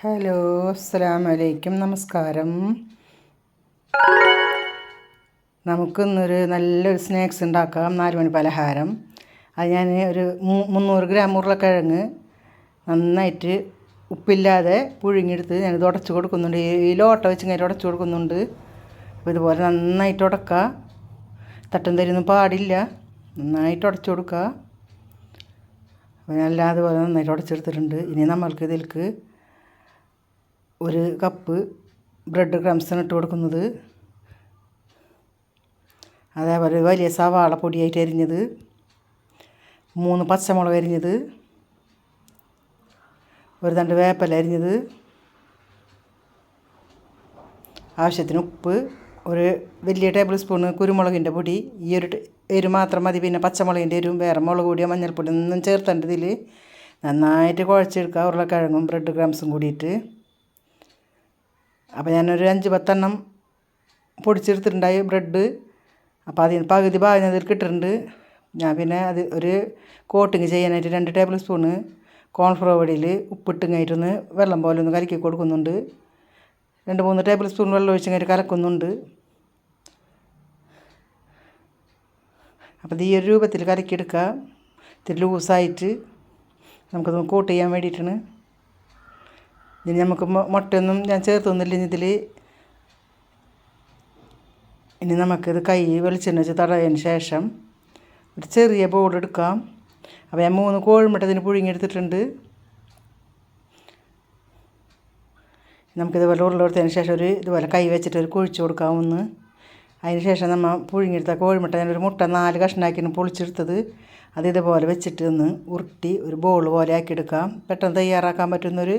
Hello, അസ്സലാമു അലൈക്കും, നമസ്കാരം. നമുക്കിന്നൊരു നല്ലൊരു സ്നാക്സ് ഉണ്ടാക്കാം, 4 മണി പലഹാരം. അത് ഞാൻ ഒരു 300 ഗ്രാം ഉരുളക്കിഴങ്ങ് നന്നായിട്ട് ഉപ്പില്ലാതെ പുഴുങ്ങിയെടുത്ത് ഞാനിത് ഉടച്ച് കൊടുക്കുന്നുണ്ട്. ഈ ലോട്ട വെച്ച് ഇങ്ങനെ ഉടച്ച് കൊടുക്കുന്നുണ്ട്. അപ്പോൾ ഇതുപോലെ നന്നായിട്ട് ഉടക്കുക, തട്ടും തരുന്നും പാടില്ല, നന്നായിട്ട് ഉടച്ച് കൊടുക്കുക. അപ്പോൾ ഞാൻ എല്ലാം അതുപോലെ നന്നായിട്ട് ഉടച്ചെടുത്തിട്ടുണ്ട്. ഇനി നമ്മൾക്ക് ഇതിലേക്ക് 1 കപ്പ് ബ്രെഡ് ക്രംസാണ് ഇട്ട് കൊടുക്കുന്നത്. അതേപോലെ വലിയ സവാള പൊടിയായിട്ട് അരിഞ്ഞത്, 3 പച്ചമുളക് അരിഞ്ഞത്, 1 തണ്ട് വേപ്പില അരിഞ്ഞത്, ആവശ്യത്തിന് ഉപ്പ്, 1 വലിയ ടേബിൾ സ്പൂണ് കുരുമുളകിൻ്റെ പൊടി. ഈ ഒരു എരിവ് മാത്രം മതി. പിന്നെ പച്ചമുളകിൻ്റെ എരിവും വേറെ മുളക് പൊടിയോ മഞ്ഞൾപ്പൊടി ഒന്നും ചേർത്തേണ്ട. ഇതിൽ നന്നായിട്ട് കുഴച്ചെടുക്കുക ഉരുളക്കിഴങ്ങും ബ്രെഡ് ക്രംസും കൂടിയിട്ട്. അപ്പോൾ ഞാനൊരു 5-10 എണ്ണം പൊടിച്ചെടുത്തിട്ടുണ്ടായി ബ്രെഡ്. അപ്പോൾ അതിന് പകുതി ഭാഗം അതിൽ കിട്ടിയിട്ടുണ്ട്. ഞാൻ പിന്നെ അത് ഒരു കോട്ടിങ് ചെയ്യാനായിട്ട് 2 ടേബിൾ സ്പൂണ് കോൺഫ്ലവർ പൊടിയിൽ ഉപ്പിട്ടിങ്ങായിട്ടൊന്ന് വെള്ളം പോലെ ഒന്ന് കലക്കി കൊടുക്കുന്നുണ്ട്. 2-3 ടേബിൾ സ്പൂൺ വെള്ളം ഒഴിച്ചിങ്ങായിട്ട് കലക്കുന്നുണ്ട്. അപ്പോൾ ഇത് ഈ ഒരു രൂപത്തിൽ കലക്കിയെടുക്കുക. ഇത്തിരി ലൂസായിട്ട് നമുക്കത് കോട്ട് ചെയ്യാൻ വേണ്ടിയിട്ടാണ്. ഇനി നമുക്ക് മുട്ടയൊന്നും ഞാൻ ചേർത്തൊന്നുമില്ല ഇതിൽ. ഇനി നമുക്കിത് കൈ വെളിച്ചെണ്ണ വെച്ച് തടവിയതിന് ശേഷം ഒരു ചെറിയ ബോൾ എടുക്കാം. അപ്പോൾ ഞാൻ 3 കോഴിമുട്ട ഇതിന് പുഴുങ്ങിയെടുത്തിട്ടുണ്ട്. നമുക്കിതുപോലെ ഉരുളെടുത്തതിന് ശേഷം ഇതുപോലെ കൈ വെച്ചിട്ട് കുഴിച്ച് കൊടുക്കാവുന്ന. അതിന് ശേഷം നമ്മൾ പുഴുങ്ങിയെടുത്ത കോഴിമുട്ട ഞാനൊരു മുട്ട 4 കഷ്ണമാക്കിയാണ് പൊളിച്ചെടുത്തത്. അത് ഇതുപോലെ വെച്ചിട്ട് ഒന്ന് ഉരുട്ടി ഒരു ബോൾ പോലെ ആക്കിയെടുക്കാം. പെട്ടെന്ന് തയ്യാറാക്കാൻ പറ്റുന്നൊരു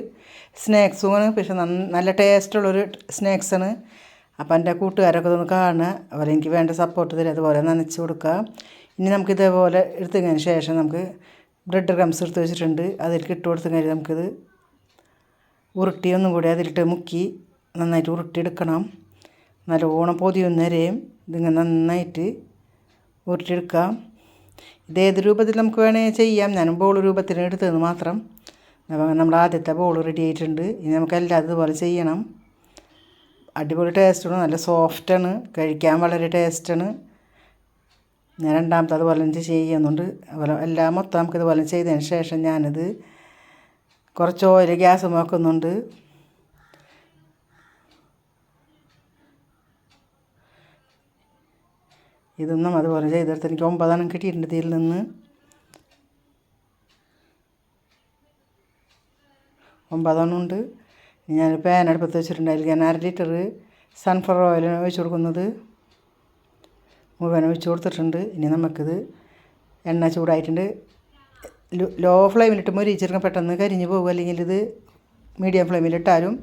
സ്നാക്സുമാണ്. പക്ഷെ നല്ല ടേസ്റ്റുള്ളൊരു സ്നാക്സാണ്. അപ്പോൾ എൻ്റെ കൂട്ടുകാരൊക്കെ ഒന്ന് കാണുക, അതുപോലെ എനിക്ക് വേണ്ട സപ്പോർട്ട് തരും. അതുപോലെ നനച്ച് കൊടുക്കുക. ഇനി നമുക്ക് ഇതേപോലെ എടുത്തതിന് ശേഷം നമുക്ക് ബ്രെഡ് ക്രംസ് എടുത്ത് വെച്ചിട്ടുണ്ട്, അതിലേക്ക് ഇട്ട് കൊടുത്തു കഴിഞ്ഞാൽ നമുക്കിത് ഉരുട്ടി ഒന്നും കൂടി അതിലിട്ട് മുക്കി നന്നായിട്ട് ഉരുട്ടിയെടുക്കണം. നല്ലോണം പൊതിയുന്നവരെയും ഇതിങ്ങനെ നന്നായിട്ട് ഉരുട്ടിയെടുക്കാം. ഇതേത് രൂപത്തിൽ നമുക്ക് വേണമെങ്കിൽ ചെയ്യാം. ഞാൻ ബോൾ രൂപത്തിൽ എടുത്തതെന്ന് മാത്രം. അപ്പോൾ നമ്മുടെ ആദ്യത്തെ ബോൾ റെഡി ആയിട്ടുണ്ട്. ഇനി നമുക്ക് എല്ലാം ഇതുപോലെ ചെയ്യണം. അടിപൊളി ടേസ്റ്റാണ്, നല്ല സോഫ്റ്റാണ്, കഴിക്കാൻ വളരെ ടേസ്റ്റാണ്. ഞാൻ രണ്ടാമത്തെ അതുപോലെ ചെയ്യുന്നുണ്ട്. അതുപോലെ എല്ലാം മൊത്തം നമുക്കിതുപോലെ ചെയ്തതിന് ശേഷം ഞാനിത് കുറച്ച് ഓയിൽ ഗ്യാസ് വെക്കുന്നുണ്ട്. ഇതൊന്നും അതുപോലെ ചെയ്തെടുത്ത് എനിക്ക് 9 എണ്ണം കിട്ടിയിട്ടുണ്ട്. ഇതിൽ നിന്ന് 9 എണ്ണം ഉണ്ട്. ഞാൻ പാൻ അടുപ്പത്ത് വെച്ചിട്ടുണ്ട്. അതിൽ ഞാൻ 1/2 ലിറ്റർ സൺഫ്ലവർ ഓയിൽ ഒഴിച്ച് കൊടുക്കുന്നത് മുഴുവൻ ഒഴിച്ച് കൊടുത്തിട്ടുണ്ട്. ഇനി നമുക്കിത് എണ്ണ ചൂടായിട്ടുണ്ട്. ലോ ഫ്ലെയിമിലിട്ട് മൊരിച്ചെടുക്കാൻ പെട്ടെന്ന് കരിഞ്ഞ് പോകും. അല്ലെങ്കിൽ ഇത് മീഡിയം ഫ്ലെയിമിലിട്ടാലും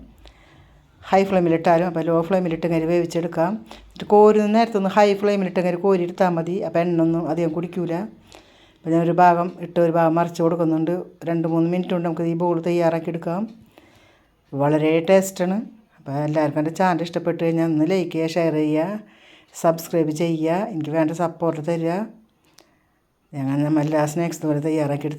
ഹൈ ഫ്ലെയിമിലിട്ടാലും. അപ്പോൾ ലോ ഫ്ലെയിമിലിട്ട് കരി വേവിച്ചെടുക്കാം. എന്നിട്ട് കോരുന്ന നേരത്തൊന്ന് ഹൈ ഫ്ലെയിമിലിട്ട് കരി കോരി എടുത്താൽ മതി. അപ്പോൾ എണ്ണൊന്നും അധികം കുടിക്കില്ല. അപ്പോൾ ഞാൻ ഒരു ഭാഗം ഇട്ട് ഒരു ഭാഗം മറിച്ച് കൊടുക്കുന്നുണ്ട്. 2-3 മിനിറ്റ് കൊണ്ട് നമുക്ക് ഈ ബോൾ തയ്യാറാക്കി എടുക്കാം. വളരെ ടേസ്റ്റാണ്. അപ്പോൾ എല്ലാവർക്കും എൻ്റെ ചാനൽ ഇഷ്ടപ്പെട്ട് കഴിഞ്ഞാൽ ഒന്ന് ലൈക്ക് ചെയ്യുക, ഷെയർ ചെയ്യുക, സബ്സ്ക്രൈബ് ചെയ്യുക, എനിക്ക് വേണ്ട സപ്പോർട്ട് തരിക. ഞാൻ എല്ലാ സ്നാക്സ് പോലെ തയ്യാറാക്കി എടുത്ത്